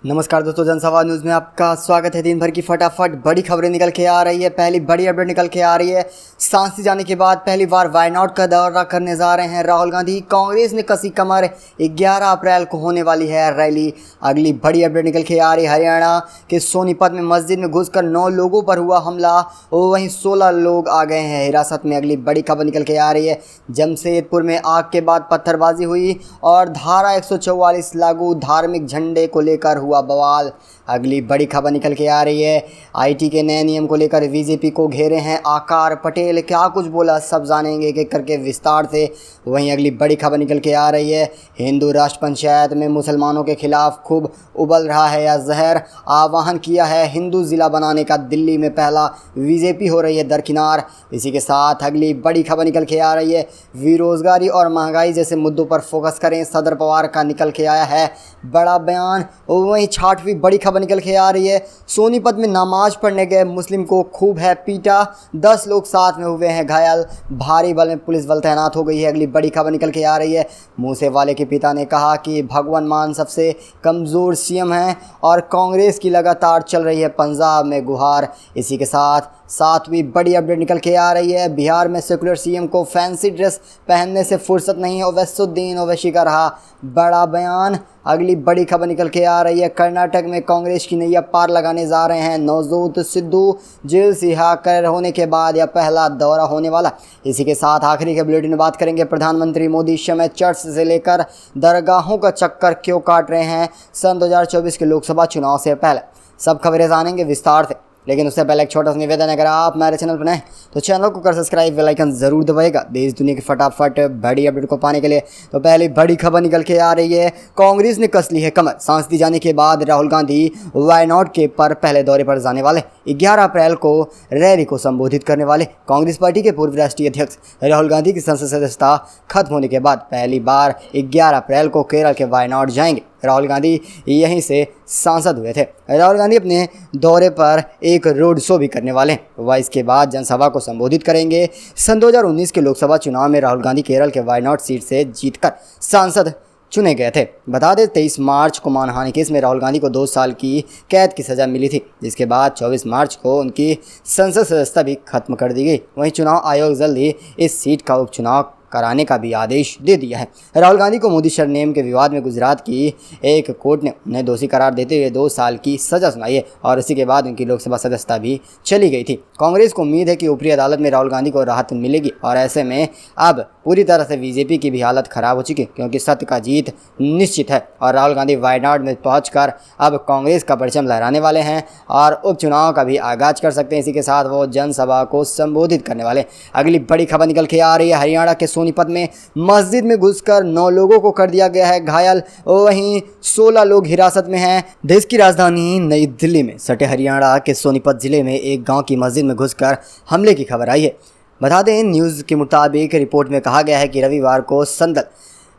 नमस्कार दोस्तों, जनसभा न्यूज़ में आपका स्वागत है। दिन भर की फटाफट बड़ी खबरें निकल के आ रही है। पहली बड़ी अपडेट निकल के आ रही है। सांसी जाने के बाद पहली बार वायनाड का दौरा करने जा रहे हैं राहुल गांधी। कांग्रेस ने कसी कमर, 11 अप्रैल को होने वाली है रैली। अगली बड़ी अपडेट निकल के आ रही है। हरियाणा के सोनीपत में मस्जिद में घुसकर 9 लोगों पर हुआ हमला, वहीं 16 लोग आ गए हैं हिरासत में। अगली बड़ी खबर निकल के आ रही है। जमशेदपुर में आग के बाद पत्थरबाजी हुई और धारा 144 लागू, धार्मिक झंडे को लेकर हुआ बवाल। अगली बड़ी खबर निकल के आ रही है। आईटी के नए नियम को लेकर बीजेपी को घेरे हैं आकार पटेल। क्या कुछ बोला, सब जानेंगे एक एक करके विस्तार से। वहीं अगली बड़ी खबर निकल के आ रही है। हिंदू राष्ट्र पंचायत में मुसलमानों के खिलाफ खूब उबल रहा है या जहर, आह्वान किया है हिंदू जिला बनाने का। दिल्ली में पहला, बीजेपी हो रही है दरकिनार। इसी के साथ अगली बड़ी खबर निकल के आ रही है। बेरोजगारी और महंगाई जैसे मुद्दों पर फोकस करें, सदर पवार का निकल के आया है बड़ा बयान। वहीं 6वीं बड़ी खबर निकल के आ रही है। सोनीपत में नमाज पढ़ने गए मुस्लिम को खूब है पीटा, 10 लोग साथ में हुए हैं घायल। भारी बल में पुलिस बल तैनात हो गई है। अगली बड़ी खबर निकल के आ रही है। मूसेवाले के पिता ने कहा कि भगवंत मान सबसे कमज़ोर सीएम हैं और कांग्रेस की लगातार चल रही है पंजाब में गुहार। इसी के साथ 7वीं बड़ी अपडेट निकल के आ रही है। बिहार में सेकुलर सीएम को फैंसी ड्रेस पहनने से फुर्सत नहीं, ओवैसुद्दीन ओवैसी का रहा बड़ा बयान। अगली बड़ी खबर निकल के आ रही है। कर्नाटक में कांग्रेस की नैया पार लगाने जा रहे हैं नवजोत सिद्धू। जेल रिहा कर होने के बाद यह पहला दौरा होने वाला। इसी के साथ आखिरी के बुलेटिन में बात करेंगे। प्रधानमंत्री मोदी इस समय चर्च से लेकर दरगाहों का चक्कर क्यों काट रहे हैं सन 2024 के लोकसभा चुनाव से पहले। सब खबरें जानेंगे विस्तार से, लेकिन उससे पहले एक छोटा सा निवेदन, अगर आप हमारे चैनल पर नए तो चैनल को कर सब्सक्राइब, बेल आइकन जरूर दबाएगा देश दुनिया की फटाफट बड़ी अपडेट को पाने के लिए। तो पहले बड़ी खबर निकल के आ रही है। कांग्रेस ने कस ली है कमर। सांसदी जाने के बाद राहुल गांधी वायनाड के पर पहले दौरे पर जाने वाले। 11 अप्रैल को रैली को संबोधित करने वाले। कांग्रेस पार्टी के पूर्व राष्ट्रीय अध्यक्ष राहुल गांधी की संसद सदस्यता खत्म होने के बाद पहली बार 11 अप्रैल को केरल के वायनाड जाएंगे। राहुल गांधी यहीं से सांसद हुए थे। राहुल गांधी अपने दौरे पर एक रोड शो भी करने वाले हैं। वह इसके बाद जनसभा को संबोधित करेंगे। सन 2019 के लोकसभा चुनाव में राहुल गांधी केरल के वायनाड सीट से जीतकर सांसद चुने गए थे। बता दें 23 मार्च को मानहानि केस में राहुल गांधी को 2 साल की कैद की सज़ा मिली थी, जिसके बाद 24 मार्च को उनकी संसद सदस्यता भी खत्म कर दी गई। वहीं चुनाव आयोग जल्द ही इस सीट का उपचुनाव कराने का भी आदेश दे दिया है। राहुल गांधी को मोदी सरनेम के विवाद में गुजरात की एक कोर्ट ने उन्हें दोषी करार देते हुए 2 साल की सजा सुनाई है और इसी के बाद उनकी लोकसभा सदस्यता भी चली गई थी। कांग्रेस को उम्मीद है कि ऊपरी अदालत में राहुल गांधी को राहत मिलेगी और ऐसे में अब पूरी तरह से बीजेपी की भी हालत खराब हो चुकी है, क्योंकि सत्य का जीत निश्चित है और राहुल गांधी वायनाड में पहुंचकर अब कांग्रेस का परचम लहराने वाले हैं और उपचुनाव का भी आगाज कर सकते हैं। इसी के साथ वो जनसभा को संबोधित करने वाले। अगली बड़ी खबर निकल के आ रही है। हरियाणा के सोनीपत में मस्जिद में घुसकर 9 लोगों को कर दिया गया है घायल, वहीं 16 लोग हिरासत में हैं। देश की राजधानी नई दिल्ली में सटे हरियाणा के सोनीपत जिले में एक गांव की मस्जिद में घुसकर हमले की खबर आई है। बता दें, न्यूज़ के मुताबिक रिपोर्ट में कहा गया है कि रविवार को संदल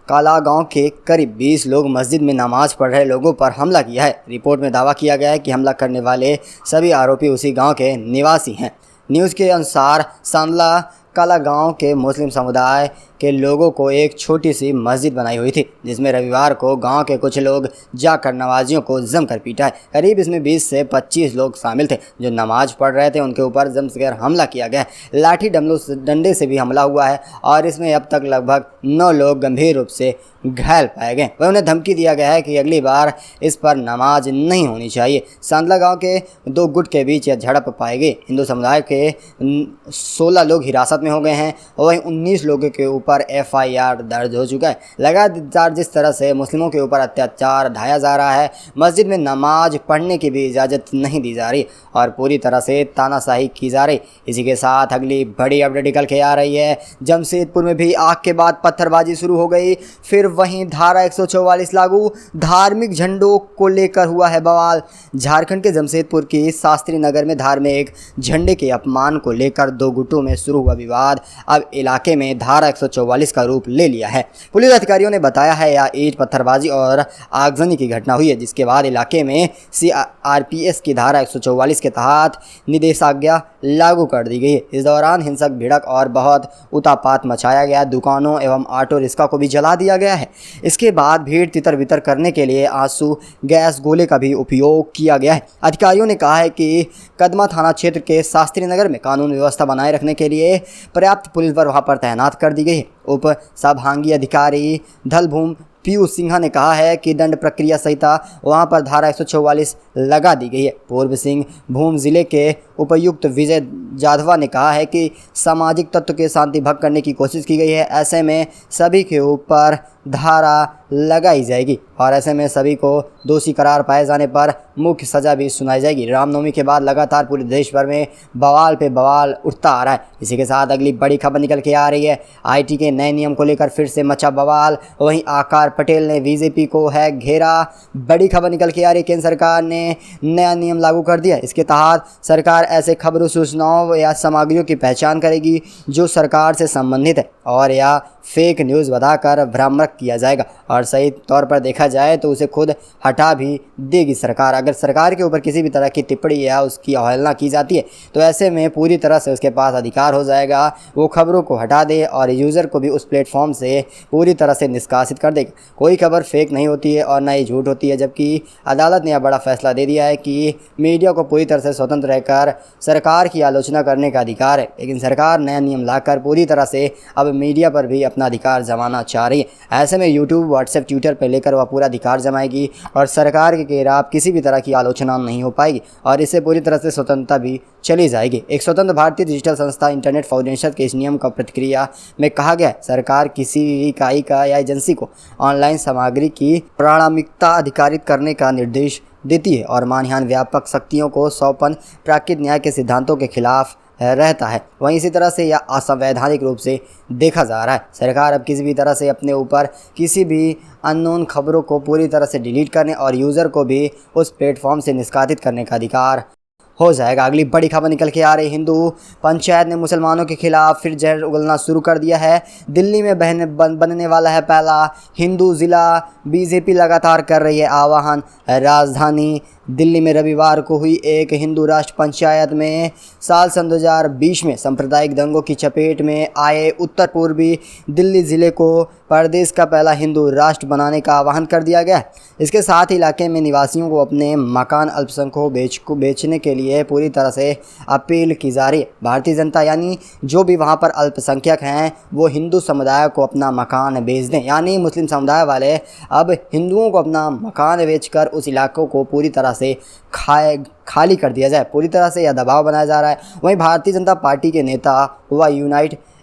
काला गांव के करीब 20 लोग मस्जिद में नमाज पढ़ रहे लोगों पर हमला किया है। रिपोर्ट में दावा किया गया है कि हमला करने वाले सभी आरोपी उसी गांव के निवासी हैं। न्यूज़ के अनुसार सांदला काला गांव के मुस्लिम समुदाय के लोगों को एक छोटी सी मस्जिद बनाई हुई थी, जिसमें रविवार को गांव के कुछ लोग जाकर नमाजियों को जमकर पीटा है। करीब इसमें 20 से 25 लोग शामिल थे जो नमाज पढ़ रहे थे। उनके ऊपर जमकर हमला किया गया। लाठी डंडे से भी हमला हुआ है और इसमें अब तक लगभग 9 लोग गंभीर रूप से घायल पाए गए। वह उन्हें धमकी दिया गया है कि अगली बार इस पर नमाज नहीं होनी चाहिए। सांदला गांव के 2 गुट के बीच यह झड़प पाई गई। हिंदू समुदाय के 16 लोग हिरासत में हो गए हैं और वहीं 19 लोगों के ऊपर FIR दर्ज हो चुका है। लगातार जिस तरह से मुस्लिमों के ऊपर अत्याचार ढाया जा रहा है, मस्जिद में नमाज पढ़ने की भी इजाज़त नहीं दी जा रही और पूरी तरह से तानाशाही की जा रही। इसी के साथ अगली बड़ी अपडेट निकल के आ रही है। जमशेदपुर में भी आग के बाद पत्थरबाजी शुरू हो गई। फिर वहीं धारा 144 लागू, धार्मिक झंडों को लेकर हुआ है बवाल। झारखंड के जमशेदपुर की शास्त्री नगर में धार्मिक झंडे के अपमान को लेकर 2 गुटों में शुरू हुआ विवाद अब इलाके में धारा 144 का रूप ले लिया है। पुलिस अधिकारियों ने बताया है यह ईंट पत्थरबाजी और आगजनी की घटना हुई है, जिसके बाद इलाके में CRPS की धारा 144 के तहत निषेधाज्ञा लागू कर दी गई है। इस दौरान हिंसक भिड़क और बहुत उतापात मचाया गया। दुकानों एवं एवं ऑटो रिक्शा को भी जला दिया गया है। इसके बाद भीड़ तितर बितर करने के लिए आंसू गैस गोले का भी उपयोग किया गया है। अधिकारियों ने कहा है कि कदमा थाना क्षेत्र के शास्त्री नगर में कानून व्यवस्था बनाए रखने के लिए पर्याप्त पुलिस बल वहां पर तैनात कर दी गई है। उप संभागीय अधिकारी धलभूम पीयूष सिन्हा ने कहा है कि दंड प्रक्रिया संहिता वहां पर धारा 144 लगा दी गई है। पूर्व सिंहभूम जिले के उपायुक्त विजय जाधवा ने कहा है कि सामाजिक तत्व के शांति भंग करने की कोशिश की गई है, ऐसे में सभी के ऊपर धारा लगाई जाएगी और ऐसे में सभी को दोषी करार पाए जाने पर मुख्य सजा भी सुनाई जाएगी। रामनवमी के बाद लगातार पूरे देश भर में बवाल पे बवाल उठता आ रहा है। इसी के साथ अगली बड़ी खबर निकल के आ रही है। आईटी के नए नियम को लेकर फिर से मचा बवाल। वहीं आकार पटेल ने बीजेपी को है घेरा। बड़ी खबर निकल के आ रही है। केंद्र सरकार ने नया नियम लागू कर दिया। इसके तहत सरकार ऐसे खबरों, सूचनाओं या सामग्रियों की पहचान करेगी जो सरकार से संबंधित है और या फेक न्यूज़ बताकर भ्रामक किया जाएगा और सही तौर पर देखा जाए तो उसे खुद हटा भी देगी सरकार। अगर सरकार के ऊपर किसी भी तरह की टिप्पणी या उसकी अवहेलना की जाती है तो ऐसे में पूरी तरह से उसके पास अधिकार हो जाएगा, वो खबरों को हटा दे और यूज़र को भी उस प्लेटफॉर्म से पूरी तरह से निष्कासित कर देगा। कोई खबर फेक नहीं होती है और न ही झूठ होती है, जबकि अदालत ने यह बड़ा फैसला दे दिया है कि मीडिया को पूरी तरह से स्वतंत्र रहकर सरकार की आलोचना करने का अधिकार है। लेकिन सरकार नया नियम लाकर पूरी तरह से अब मीडिया पर भी अपना अधिकार जमाना चाह रही है। ऐसे में यूट्यूब, व्हाट्सएप, ट्विटर पर लेकर वह पूरा अधिकार जमाएगी और सरकार के खिलाफ किसी भी तरह की आलोचना नहीं हो पाएगी और इससे पूरी तरह से स्वतंत्रता भी चली जाएगी। एक स्वतंत्र भारतीय डिजिटल संस्था इंटरनेट फाउंडेशन के इस नियम का प्रतिक्रिया में कहा गया है, सरकार किसी भी इकाई का या एजेंसी को ऑनलाइन सामग्री की प्रामाणिकता अधिकारित करने का निर्देश देती है और मानहानि व्यापक शक्तियों को सौंपन प्राकृतिक न्याय के सिद्धांतों के खिलाफ रहता है। वहीं इसी तरह से यह असंवैधानिक रूप से देखा जा रहा है। सरकार अब किसी भी तरह से अपने ऊपर किसी भी अननोन खबरों को पूरी तरह से डिलीट करने और यूज़र को भी उस प्लेटफॉर्म से निष्कासित करने का अधिकार हो जाएगा। अगली बड़ी खबर निकल के आ रही। हिंदू पंचायत ने मुसलमानों के खिलाफ फिर जहर उगलना शुरू कर दिया है। दिल्ली में बनने वाला है पहला हिंदू ज़िला। बीजेपी लगातार कर रही है आह्वान। राजधानी दिल्ली में रविवार को हुई एक हिंदू राष्ट्र पंचायत में साल सन 2020 में सांप्रदायिक दंगों की चपेट में आए उत्तर पूर्वी दिल्ली ज़िले को प्रदेश का पहला हिंदू राष्ट्र बनाने का आह्वान कर दिया गया। इसके साथ ही इलाके में निवासियों को अपने मकान अल्पसंख्यकों को बेचने के लिए पूरी तरह से अपील की जा रही है। भारतीय जनता यानी जो भी वहां पर अल्पसंख्यक हैं वो हिंदू समुदाय को अपना मकान बेच दें, यानी मुस्लिम समुदाय वाले अब हिंदुओं को अपना मकान बेचकर उस इलाकों को पूरी तरह से खाली कर दिया जाए। पूरी तरह से यह दबाव बनाया जा रहा है। वहीं भारतीय जनता पार्टी के नेता व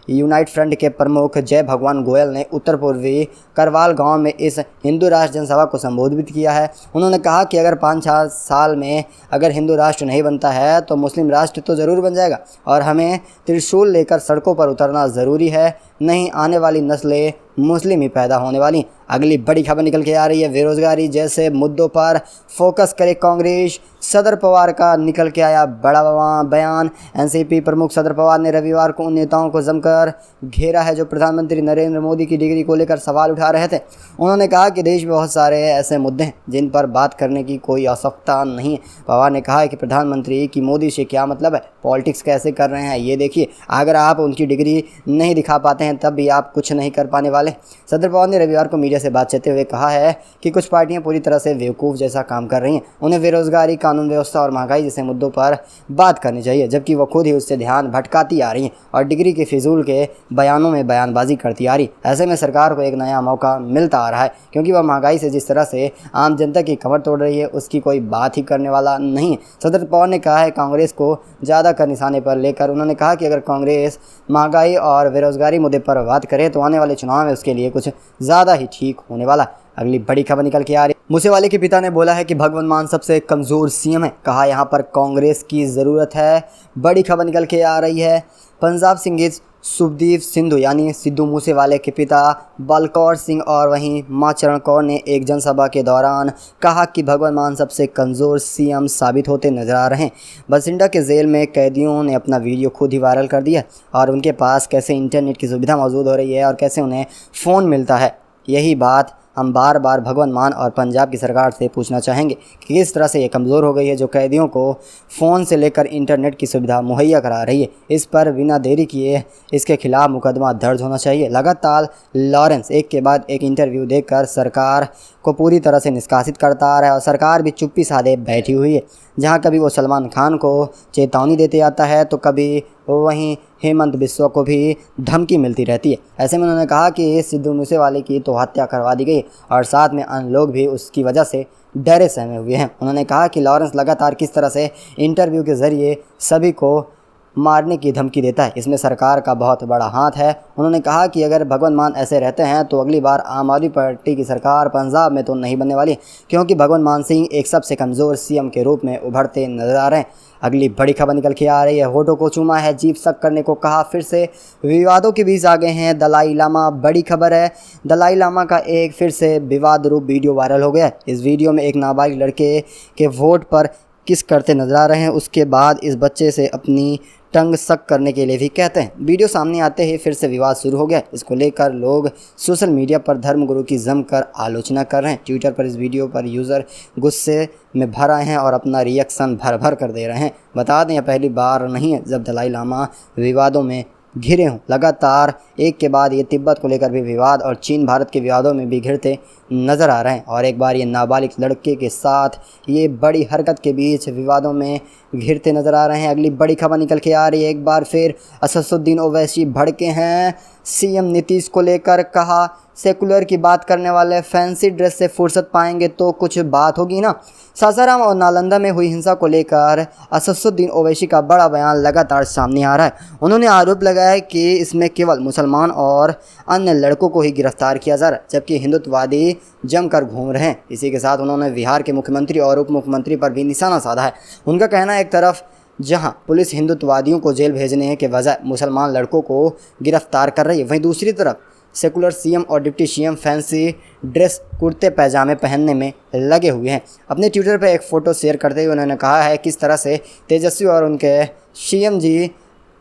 यूनाइट फ्रंट के प्रमुख जय भगवान गोयल ने उत्तर पूर्वी करवाल गांव में इस हिंदू राष्ट्र जनसभा को संबोधित किया है। उन्होंने कहा कि अगर 5-6 साल में अगर हिंदू राष्ट्र नहीं बनता है तो मुस्लिम राष्ट्र तो ज़रूर बन जाएगा और हमें त्रिशूल लेकर सड़कों पर उतरना ज़रूरी है, नहीं आने वाली नस्लें मुस्लिम ही पैदा होने वाली। अगली बड़ी खबर निकल के आ रही है। बेरोजगारी जैसे मुद्दों पर फोकस करे कांग्रेस। सदर पवार का निकल के आया बड़ा बयान। एनसीपी प्रमुख सदर पवार ने रविवार को उन नेताओं को जमकर घेरा है जो प्रधानमंत्री नरेंद्र मोदी की डिग्री को लेकर सवाल उठा रहे थे। उन्होंने कहा कि देश में बहुत सारे ऐसे मुद्दे हैं जिन पर बात करने की कोई आवश्यकता नहीं है। पवार ने कहा है कि प्रधानमंत्री की मोदी से क्या मतलब है, पॉलिटिक्स कैसे कर रहे हैं ये देखिए। अगर आप उनकी डिग्री नहीं दिखा पाते हैं तब भी आप कुछ नहीं कर पाने वाले। सदर पवार ने रविवार को मीडिया से बात करते हुए कहा है कि कुछ पार्टियां पूरी तरह से बेवकूफ़ जैसा काम कर रही हैं। उन्हें बेरोजगारी, कानून व्यवस्था और महंगाई जैसे मुद्दों पर बात करनी चाहिए, जबकि वह खुद ही उससे ध्यान भटकाती आ रही हैं और डिग्री के फिजूल के बयानों में बयानबाजी करती आ रही। ऐसे में सरकार को एक नया मौका मिलता आ रहा है, क्योंकि वह महंगाई से जिस तरह से आम जनता की कमर तोड़ रही है उसकी कोई बात ही करने वाला नहीं है। सदर पवार ने कहा है कांग्रेस को ज़्यादा कर निशाने पर लेकर उन्होंने कहा कि अगर कांग्रेस महंगाई और बेरोजगारी मुद्दे पर बात करे तो आने वाले चुनाव में उसके लिए कुछ ज़्यादा ही ठीक होने वाला। अगली बड़ी खबर निकल के आ रही। मूसेवाले के पिता ने बोला है कि भगवंत मान सबसे कमज़ोर सीएम है, कहा यहाँ पर कांग्रेस की ज़रूरत है। बड़ी खबर निकल के आ रही है। पंजाब सिंह सुखदीप सिंधु यानी सिद्धू मूसेवाले के पिता बलकौर सिंह और वहीं मां चरण कौर ने एक जनसभा के दौरान कहा कि भगवंत मान सबसे कमज़ोर सीएम साबित होते नजर आ रहे हैं। बसिंडा के जेल में कैदियों ने अपना वीडियो खुद ही वायरल कर दिया और उनके पास कैसे इंटरनेट की सुविधा मौजूद हो रही है और कैसे उन्हें फ़ोन मिलता है। यही बात हम बार बार भगवंत मान और पंजाब की सरकार से पूछना चाहेंगे कि किस तरह से ये कमज़ोर हो गई है, जो कैदियों को फ़ोन से लेकर इंटरनेट की सुविधा मुहैया करा रही है। इस पर बिना देरी किए इसके खिलाफ मुकदमा दर्ज होना चाहिए। लगातार लॉरेंस एक के बाद एक इंटरव्यू देकर सरकार को पूरी तरह से निष्कासित करता आ रहा है और सरकार भी चुप्पी साधे बैठी हुई है। जहां कभी वो सलमान खान को चेतावनी देते आता है तो कभी वहीं हेमंत बिस्वा को भी धमकी मिलती रहती है। ऐसे में उन्होंने कहा कि सिद्धू मूसेवाले की तो हत्या करवा दी गई और साथ में अन्य लोग भी उसकी वजह से डरे सहमे हुए हैं। उन्होंने कहा कि लॉरेंस लगातार किस तरह से इंटरव्यू के ज़रिए सभी को मारने की धमकी देता है, इसमें सरकार का बहुत बड़ा हाथ है। उन्होंने कहा कि अगर भगवंत मान ऐसे रहते हैं तो अगली बार आम आदमी पार्टी की सरकार पंजाब में तो नहीं बनने वाली, क्योंकि भगवंत मान सिंह एक सबसे कमज़ोर सीएम के रूप में उभरते नजर आ रहे हैं। अगली बड़ी खबर निकल के आ रही है। होठों को चूमा है, जीभ सक करने को कहा, फिर से विवादों के बीच आ गए हैं दलाई लामा। बड़ी खबर है, दलाई लामा का एक फिर से विवाद रूप वीडियो वायरल हो गया। इस वीडियो में एक नाबालिग लड़के के वोट पर किस करते नजर आ रहे हैं, उसके बाद इस बच्चे से अपनी टंग सक करने के लिए भी कहते हैं। वीडियो सामने आते ही फिर से विवाद शुरू हो गया। इसको लेकर लोग सोशल मीडिया पर धर्मगुरु की जमकर आलोचना कर रहे हैं। ट्विटर पर इस वीडियो पर यूज़र गुस्से में भर आए हैं और अपना रिएक्शन भर भर कर दे रहे हैं। बता दें, यह पहली बार नहीं है जब दलाई लामा विवादों में घिरे हों। लगातार एक के बाद ये तिब्बत को लेकर भी विवाद और चीन भारत के विवादों में भी घिरते नज़र आ रहे हैं और एक बार ये नाबालिग लड़के के साथ ये बड़ी हरकत के बीच विवादों में घिरते नज़र आ रहे हैं। अगली बड़ी खबर निकल के आ रही है। एक बार फिर असदुद्दीन ओवैसी भड़के हैं सीएम नीतीश को लेकर। कहा, सेकुलर की बात करने वाले फैंसी ड्रेस से फुर्सत पाएंगे तो कुछ बात होगी ना। सासाराम और नालंदा में हुई हिंसा को लेकर असदुद्दीन ओवैसी का बड़ा बयान लगातार सामने आ रहा है। उन्होंने आरोप लगाया कि इसमें केवल मुसलमान और अन्य लड़कों को ही गिरफ्तार किया जा रहा है, जबकि हिंदुत्ववादी जमकर घूम रहे हैं। इसी के साथ उन्होंने बिहार के मुख्यमंत्री और उप मुख्यमंत्री पर भी निशाना साधा है। उनका कहना है, एक तरफ जहां पुलिस हिंदुत्ववादियों को जेल भेजने के बजाय मुसलमान लड़कों को गिरफ्तार कर रही है, वहीं दूसरी तरफ सेकुलर सीएम और डिप्टी सीएम फैंसी ड्रेस कुर्ते पैजामे पहनने में लगे हुए हैं। अपने ट्विटर पर एक फ़ोटो शेयर करते हुए उन्होंने कहा है किस तरह से तेजस्वी और उनके सीएम जी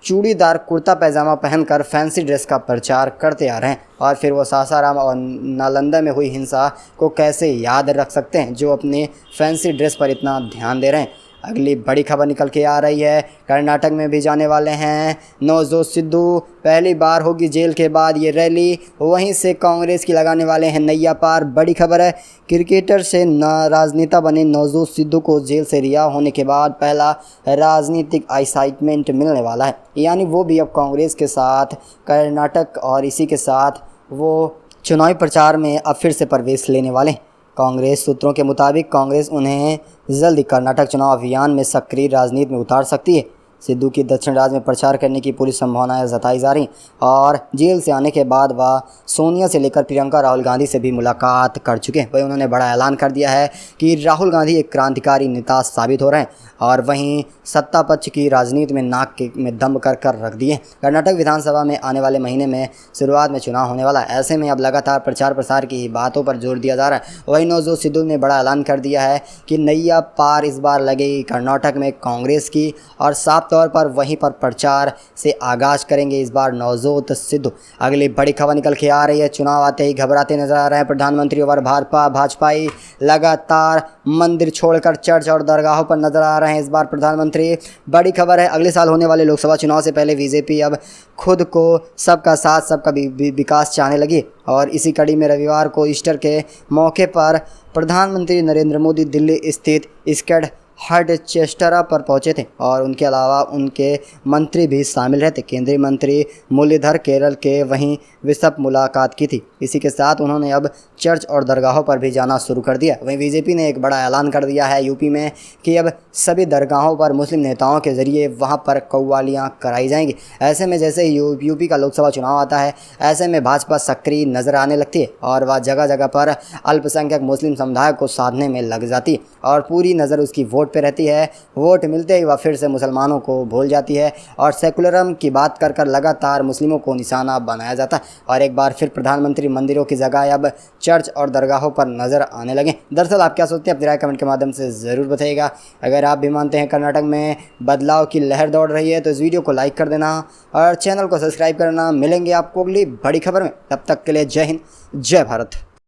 चूड़ीदार कुर्ता पैजामा पहनकर फैंसी ड्रेस का प्रचार करते आ रहे हैं और फिर वो सासाराम और नालंदा में हुई हिंसा को कैसे याद रख सकते हैं जो अपने फैंसी ड्रेस पर इतना ध्यान दे रहे हैं। अगली बड़ी खबर निकल के आ रही है। कर्नाटक में भी जाने वाले हैं नवजोत सिद्धू। पहली बार होगी जेल के बाद ये रैली। वहीं से कांग्रेस की लगाने वाले हैं नैया पार। बड़ी खबर है, क्रिकेटर से राजनेता बने नवजोत सिद्धू को जेल से रिहा होने के बाद पहला राजनीतिक असाइनमेंट मिलने वाला है, यानी वो भी अब कांग्रेस के साथ कर्नाटक और इसी के साथ वो चुनावी प्रचार में अब फिर से प्रवेश लेने वाले हैं। कांग्रेस सूत्रों के मुताबिक कांग्रेस उन्हें जल्द ही कर्नाटक चुनाव अभियान में सक्रिय राजनीति में उतार सकती है। सिद्धू की दक्षिण राज्य में प्रचार करने की पूरी संभावनाएं जताई जा रही और जेल से आने के बाद वह सोनिया से लेकर प्रियंका राहुल गांधी से भी मुलाकात कर चुके हैं। वहीं उन्होंने बड़ा ऐलान कर दिया है कि राहुल गांधी एक क्रांतिकारी नेता साबित हो रहे हैं और वहीं सत्ता पक्ष की राजनीति में नाक में दम कर रख दिए। कर्नाटक विधानसभा में आने वाले महीने में शुरुआत में चुनाव होने वाला है। ऐसे में अब लगातार प्रचार प्रसार की बातों पर जोर दिया जा रहा है। वहीं नवजोत सिद्धू ने बड़ा ऐलान कर दिया है कि नैया पार इस बार लगेगी कर्नाटक में कांग्रेस की और साफ तौर पर वहीं पर प्रचार से आगाज करेंगे इस बार नवजोत सिद्धू। अगली बड़ी खबर निकल के आ रही है। चुनाव आते ही घबराते नजर आ रहे हैं प्रधानमंत्री और भाजपाई लगातार मंदिर छोड़कर चर्च और दरगाहों पर नजर आ रहे हैं इस बार प्रधानमंत्री। बड़ी खबर है, अगले साल होने वाले लोकसभा चुनाव से पहले बीजेपी अब खुद को सबका साथ सबका विकास चाहने लगी और इसी कड़ी में रविवार को ईस्टर के मौके पर प्रधानमंत्री नरेंद्र मोदी दिल्ली स्थित स्कैड हर्ड चेस्टरा पर पहुंचे थे और उनके अलावा उनके मंत्री भी शामिल रहे थे। केंद्रीय मंत्री मुरलीधर केरल के वहीं विशप मुलाकात की थी। इसी के साथ उन्होंने अब चर्च और दरगाहों पर भी जाना शुरू कर दिया। वहीं बीजेपी ने एक बड़ा ऐलान कर दिया है यूपी में कि अब सभी दरगाहों पर मुस्लिम नेताओं के जरिए वहां पर कव्वालियां कराई जाएंगी। ऐसे में जैसे ही यूपी का लोकसभा चुनाव आता है ऐसे में भाजपा सक्रिय नजर आने लगती है और वह जगह जगह पर अल्पसंख्यक मुस्लिम समुदाय को साधने में लग जाती है और पूरी नज़र उसकी वोट पे रहती है। वोट मिलते ही वह फिर से मुसलमानों को भूल जाती है और सेकुलरम की बात कर लगातार मुस्लिमों को निशाना बनाया जाता है और एक बार फिर प्रधानमंत्री मंदिरों की जगह अब चर्च और दरगाहों पर नज़र आने लगे। दरअसल आप क्या सोचते हैं, अपनी राय कमेंट के माध्यम से ज़रूर बताइएगा। अगर आप भी मानते हैं कर्नाटक में बदलाव की लहर दौड़ रही है तो इस वीडियो को लाइक कर देना और चैनल को सब्सक्राइब करना। मिलेंगे आपको अगली बड़ी खबर में, तब तक के लिए जय हिंद जय भारत।